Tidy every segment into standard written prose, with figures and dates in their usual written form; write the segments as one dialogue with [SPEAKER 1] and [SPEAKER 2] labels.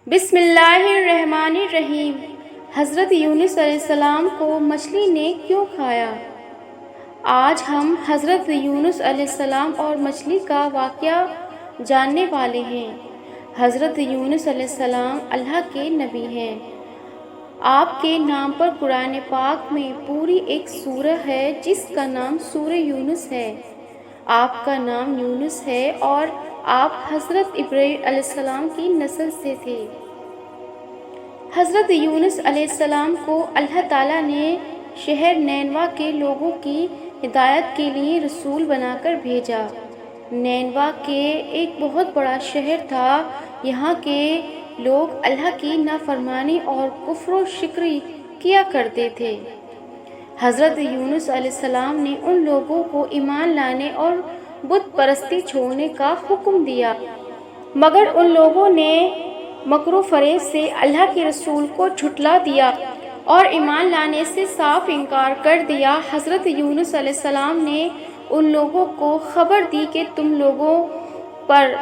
[SPEAKER 1] بسم اللہ الرحمن الرحیم۔ حضرت یونس علیہ السلام کو مچھلی نے کیوں کھایا؟ آج ہم حضرت یونس علیہ السلام اور مچھلی کا واقعہ جاننے والے ہیں۔ حضرت یونس علیہ السلام اللہ کے نبی ہیں۔ آپ کے نام پر قرآن پاک میں پوری ایک سورہ ہے جس کا نام سورہ یونس ہے۔ آپ کا نام یونس ہے اور آپ حضرت ابراہیم علیہ السلام کی نسل سے تھے۔ حضرت یونس علیہ السلام کو اللہ تعالیٰ نے شہر نینوا کے لوگوں کی ہدایت کے لیے رسول بنا کر بھیجا۔ نینوا کے ایک بہت بڑا شہر تھا۔ یہاں کے لوگ اللہ کی نافرمانی اور کفر و شرک کیا کرتے تھے۔ حضرت یونس علیہ السلام نے ان لوگوں کو ایمان لانے اور بت پرستی چھوڑنے کا حکم دیا، مگر ان لوگوں نے مکر و فریب سے اللہ کے رسول کو جھٹلا دیا اور ایمان لانے سے صاف انکار کر دیا۔ حضرت یونس علیہ السلام نے ان لوگوں کو خبر دی کہ تم لوگوں پر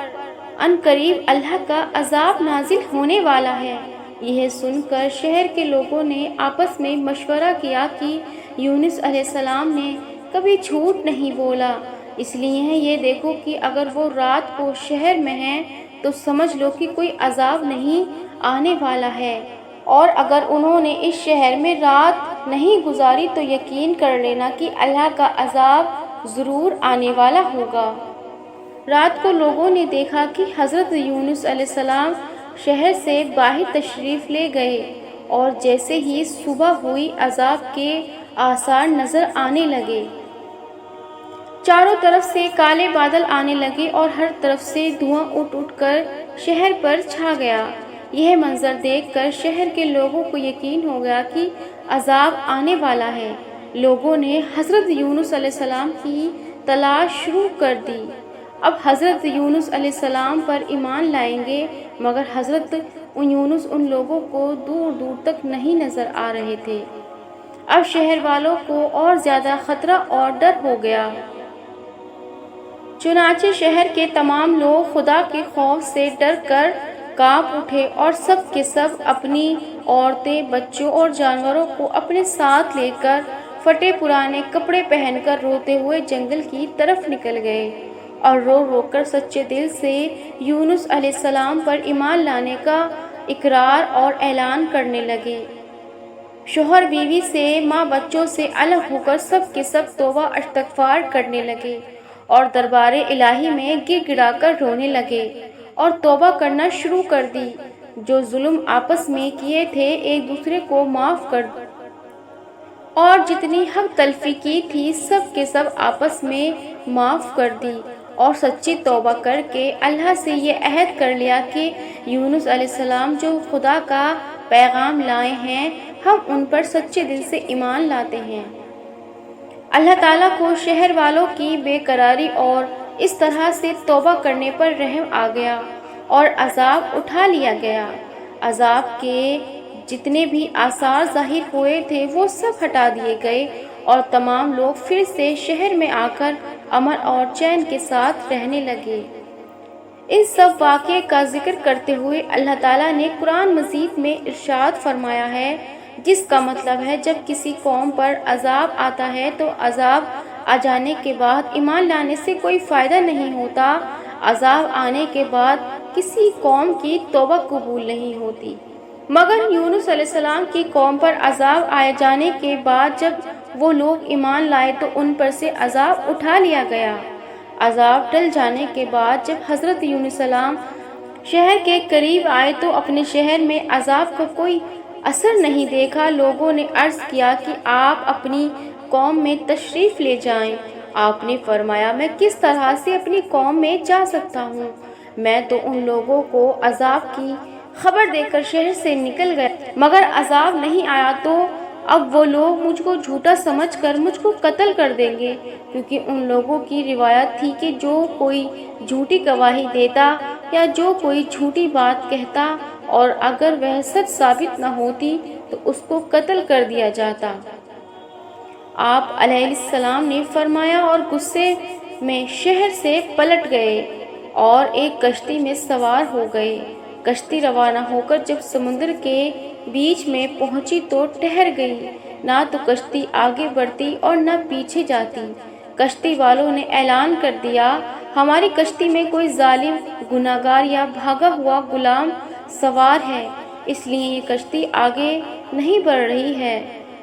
[SPEAKER 1] عنقریب اللہ کا عذاب نازل ہونے والا ہے۔ یہ سن کر شہر کے لوگوں نے آپس میں مشورہ کیا کہ یونس علیہ السلام نے کبھی جھوٹ نہیں بولا، اس لیے یہ دیکھو کہ اگر وہ رات کو شہر میں ہیں تو سمجھ لو کہ کوئی عذاب نہیں آنے والا ہے، اور اگر انہوں نے اس شہر میں رات نہیں گزاری تو یقین کر لینا کہ اللہ کا عذاب ضرور آنے والا ہوگا۔ رات کو لوگوں نے دیکھا کہ حضرت یونس علیہ السلام شہر سے باہر تشریف لے گئے، اور جیسے ہی صبح ہوئی عذاب کے آثار نظر آنے لگے۔ چاروں طرف سے کالے بادل آنے لگے اور ہر طرف سے دھواں اٹھ کر شہر پر چھا گیا۔ یہ منظر دیکھ کر شہر کے لوگوں کو یقین ہو گیا کہ عذاب آنے والا ہے۔ لوگوں نے حضرت یونس علیہ السلام کی تلاش شروع کر دی۔ اب حضرت یونس علیہ السلام پر ایمان لائیں گے، مگر حضرت یونس ان لوگوں کو دور دور تک نہیں نظر آ رہے تھے۔ اب شہر والوں کو اور زیادہ خطرہ اور ڈر ہو گیا۔ چنانچہ شہر کے تمام لوگ خدا کے خوف سے ڈر کر کانپ اٹھے اور سب کے سب اپنی عورتیں، بچوں اور جانوروں کو اپنے ساتھ لے کر پھٹے پرانے کپڑے پہن کر روتے ہوئے جنگل کی طرف نکل گئے، اور رو رو کر سچے دل سے یونس علیہ السلام پر ایمان لانے کا اقرار اور اعلان کرنے لگے۔ شوہر بیوی سے، ماں بچوں سے الگ ہو کر سب کے سب توبہ استغفار کرنے لگے اور دربار الہی میں گر گڑا کر رونے لگے اور توبہ کرنا شروع کر دی۔ جو ظلم آپس میں کیے تھے ایک دوسرے کو معاف کر اور جتنی حق تلفی کی تھی سب کے سب آپس میں معاف کر دی، اور سچی توبہ کر کے اللہ سے یہ عہد کر لیا کہ یونس علیہ السلام جو خدا کا پیغام لائے ہیں ہم ان پر سچے دل سے ایمان لاتے ہیں۔ اللہ تعالیٰ کو شہر والوں کی بے قراری اور اس طرح سے توبہ کرنے پر رحم آ گیا اور عذاب اٹھا لیا گیا۔ عذاب کے جتنے بھی آثار ظاہر ہوئے تھے وہ سب ہٹا دیے گئے، اور تمام لوگ پھر سے شہر میں آ کر امن اور چین کے ساتھ رہنے لگے۔ ان سب واقعے کا ذکر کرتے ہوئے اللہ تعالیٰ نے قرآن مجید میں ارشاد فرمایا ہے، جس کا مطلب ہے جب کسی قوم پر عذاب آتا ہے تو عذاب آ جانے کے بعد ایمان لانے سے کوئی فائدہ نہیں ہوتا۔ عذاب آنے کے بعد کسی قوم کی توبہ قبول نہیں ہوتی، مگر یونس علیہ السلام کی قوم پر عذاب آ جانے کے بعد جب وہ لوگ ایمان لائے تو ان پر سے عذاب اٹھا لیا گیا۔ عذاب ٹل جانے کے بعد جب حضرت یونس السلام شہر کے قریب آئے تو اپنے شہر میں عذاب کا کوئی اثر نہیں دیکھا۔ لوگوں نے عرض کیا کہ آپ اپنی قوم میں تشریف لے جائیں۔ آپ نے فرمایا، میں کس طرح سے اپنی قوم میں جا سکتا ہوں؟ میں تو ان لوگوں کو عذاب کی خبر دے کر شہر سے نکل گیا، مگر عذاب نہیں آیا تو اب وہ لوگ مجھ کو جھوٹا سمجھ کر مجھ کو قتل کر دیں گے، کیونکہ ان لوگوں کی روایت تھی کہ جو کوئی جھوٹی گواہی دیتا یا جو کوئی جھوٹی بات کہتا اور اگر وہ سچ ثابت نہ ہوتی تو اس کو قتل کر دیا جاتا۔ آپ علیہ السلام نے فرمایا اور غصے میں شہر سے پلٹ گئے اور ایک کشتی میں سوار ہو گئے۔ کشتی روانہ ہو کر جب سمندر کے بیچ میں پہنچی تو ٹھہر گئی، نہ تو کشتی آگے بڑھتی اور نہ پیچھے جاتی۔ کشتی والوں نے اعلان کر دیا، ہماری کشتی میں کوئی ظالم، گنہگار یا بھاگا ہوا غلام سوار ہے، اس لیے یہ کشتی آگے نہیں بڑھ رہی ہے۔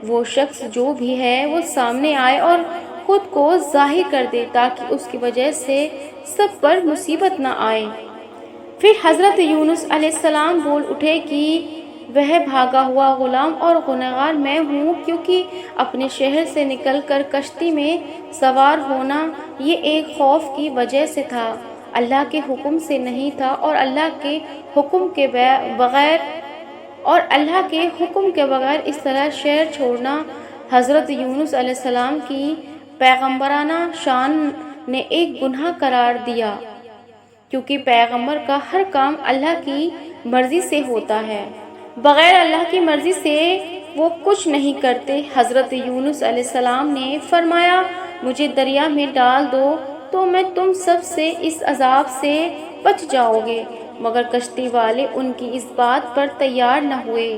[SPEAKER 1] وہ شخص جو بھی ہے وہ سامنے آئے اور خود کو ظاہر کر دے تاکہ اس کی وجہ سے سب پر مصیبت نہ آئے۔ پھر حضرت یونس علیہ السلام بول اٹھے کہ وہ بھاگا ہوا غلام اور گنہگار میں ہوں، کیونکہ اپنے شہر سے نکل کر کشتی میں سوار ہونا یہ ایک خوف کی وجہ سے تھا، اللہ کے حکم سے نہیں تھا، اور اللہ کے حکم کے بغیر اس طرح شہر چھوڑنا حضرت یونس علیہ السلام کی پیغمبرانہ شان نے ایک گناہ قرار دیا، کیونکہ پیغمبر کا ہر کام اللہ کی مرضی سے ہوتا ہے، بغیر اللہ کی مرضی سے وہ کچھ نہیں کرتے۔ حضرت یونس علیہ السلام نے فرمایا، مجھے دریا میں ڈال دو تو میں تم سب سے اس عذاب سے بچ جاؤ گے، مگر کشتی والے ان کی اس بات پر تیار نہ ہوئے۔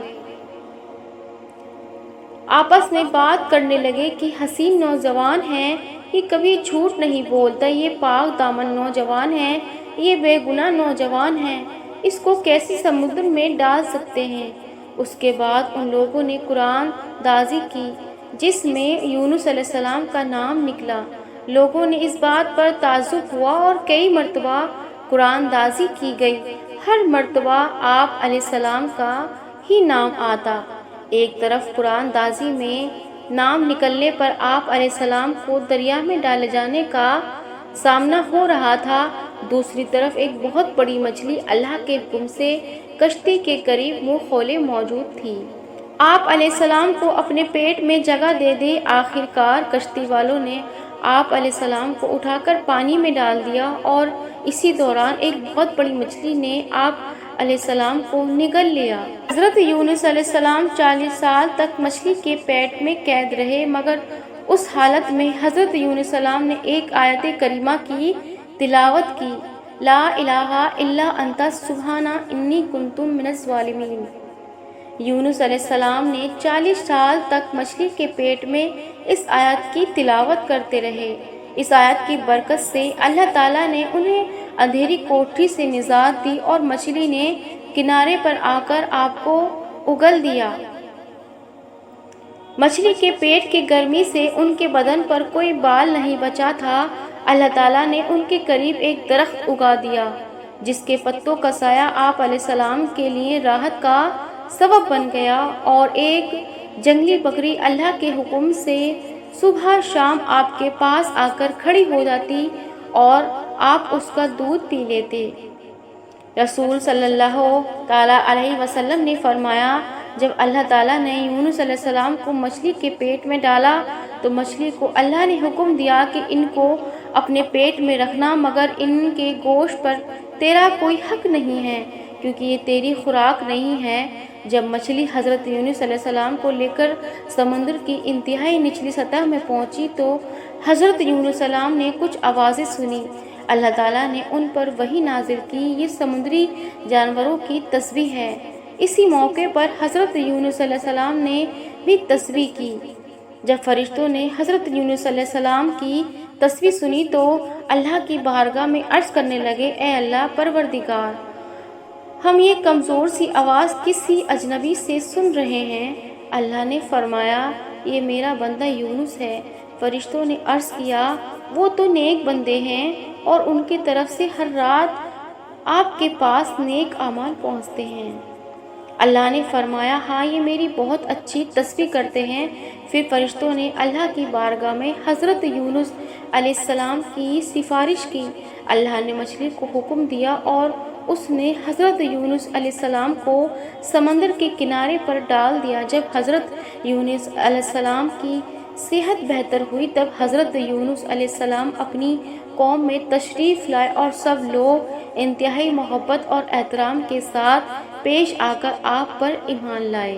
[SPEAKER 1] آپس میں بات کرنے لگے کہ حسین نوجوان ہے، یہ کبھی جھوٹ نہیں بولتا، یہ پاک دامن نوجوان ہے، یہ بے گناہ نوجوان ہے، اس کو کیسے سمندر میں ڈال سکتے ہیں؟ اس کے بعد ان لوگوں نے قرآن دازی کی جس میں یونس علیہ السلام کا نام نکلا۔ لوگوں نے اس بات پر تعجب ہوا اور کئی مرتبہ قرآن دازی کی گئی، ہر مرتبہ آپ علیہ السلام کا ہی نام آتا۔ ایک طرف قرآن دازی میں نام نکلنے پر آپ علیہ السلام کو دریا میں ڈالے جانے کا سامنا ہو رہا تھا، دوسری طرف ایک بہت بڑی مچھلی اللہ کے حکم سے کشتی کے قریب منہ کھولے موجود تھی۔ آپ علیہ السلام کو اپنے پیٹ میں جگہ دے دے۔ آخر کار کشتی والوں نے آپ علیہ السلام کو اٹھا کر پانی میں ڈال دیا، اور اسی دوران ایک بہت بڑی مچھلی نے آپ علیہ السلام کو نگل لیا۔ حضرت یونس علیہ السلام 40 سال تک مچھلی کے پیٹ میں قید رہے، مگر اس حالت میں حضرت یونس علیہ السلام نے ایک آیت کریمہ کی تلاوت کی، لا الہ الا انت سبحانک انی کنت من الظالمین۔ یونس علیہ السلام نے 40 سال تک مچھلی کے پیٹ میں اس آیت کی تلاوت کرتے رہے۔ اس آیت کی برکت سے اللہ تعالیٰ نے انہیں اندھیری کوٹھی سے نجات دی اور مچھلی نے کنارے پر آ کر آپ کو اگل دیا۔ مچھلی کے پیٹ کی گرمی سے ان کے بدن پر کوئی بال نہیں بچا تھا۔ اللہ تعالیٰ نے ان کے قریب ایک درخت اگا دیا جس کے پتوں کا سایہ آپ علیہ السلام کے لیے راحت کا سبب بن گیا، اور ایک جنگلی بکری اللہ کے حکم سے صبح شام آپ کے پاس آ کر کھڑی ہو جاتی اور آپ اس کا دودھ پی لیتے۔ رسول صلی اللہ تعالیٰ علیہ وسلم نے فرمایا، جب اللہ تعالیٰ نے یونس علیہ السلام کو مچھلی کے پیٹ میں ڈالا تو مچھلی کو اللہ نے حکم دیا کہ ان کو اپنے پیٹ میں رکھنا، مگر ان کے گوشت پر تیرا کوئی حق نہیں ہے، کیونکہ یہ تیری خوراک نہیں ہے۔ جب مچھلی حضرت یونس علیہ السلام کو لے کر سمندر کی انتہائی نچلی سطح میں پہنچی تو حضرت یونس علیہ السلام نے کچھ آوازیں سنی۔ اللہ تعالیٰ نے ان پر وحی نازل کی، یہ سمندری جانوروں کی تسبیح ہے۔ اسی موقع پر حضرت یونس علیہ السلام نے بھی تسبیح کی۔ جب فرشتوں نے حضرت یونس علیہ السلام کی تسبیح سنی تو اللہ کی بارگاہ میں عرض کرنے لگے، اے اللہ پروردگار، ہم یہ کمزور سی آواز کسی اجنبی سے سن رہے ہیں۔ اللہ نے فرمایا، یہ میرا بندہ یونس ہے۔ فرشتوں نے عرض کیا، وہ تو نیک بندے ہیں اور ان کی طرف سے ہر رات آپ کے پاس نیک اعمال پہنچتے ہیں۔ اللہ نے فرمایا، ہاں یہ میری بہت اچھی تسبیح کرتے ہیں۔ پھر فرشتوں نے اللہ کی بارگاہ میں حضرت یونس علیہ السلام کی سفارش کی۔ اللہ نے مچھلی کو حکم دیا اور اس نے حضرت یونس علیہ السلام کو سمندر کے کنارے پر ڈال دیا۔ جب حضرت یونس علیہ السلام کی صحت بہتر ہوئی تب حضرت یونس علیہ السلام اپنی قوم میں تشریف لائے اور سب لوگ انتہائی محبت اور احترام کے ساتھ پیش آ کر آپ پر ایمان لائے۔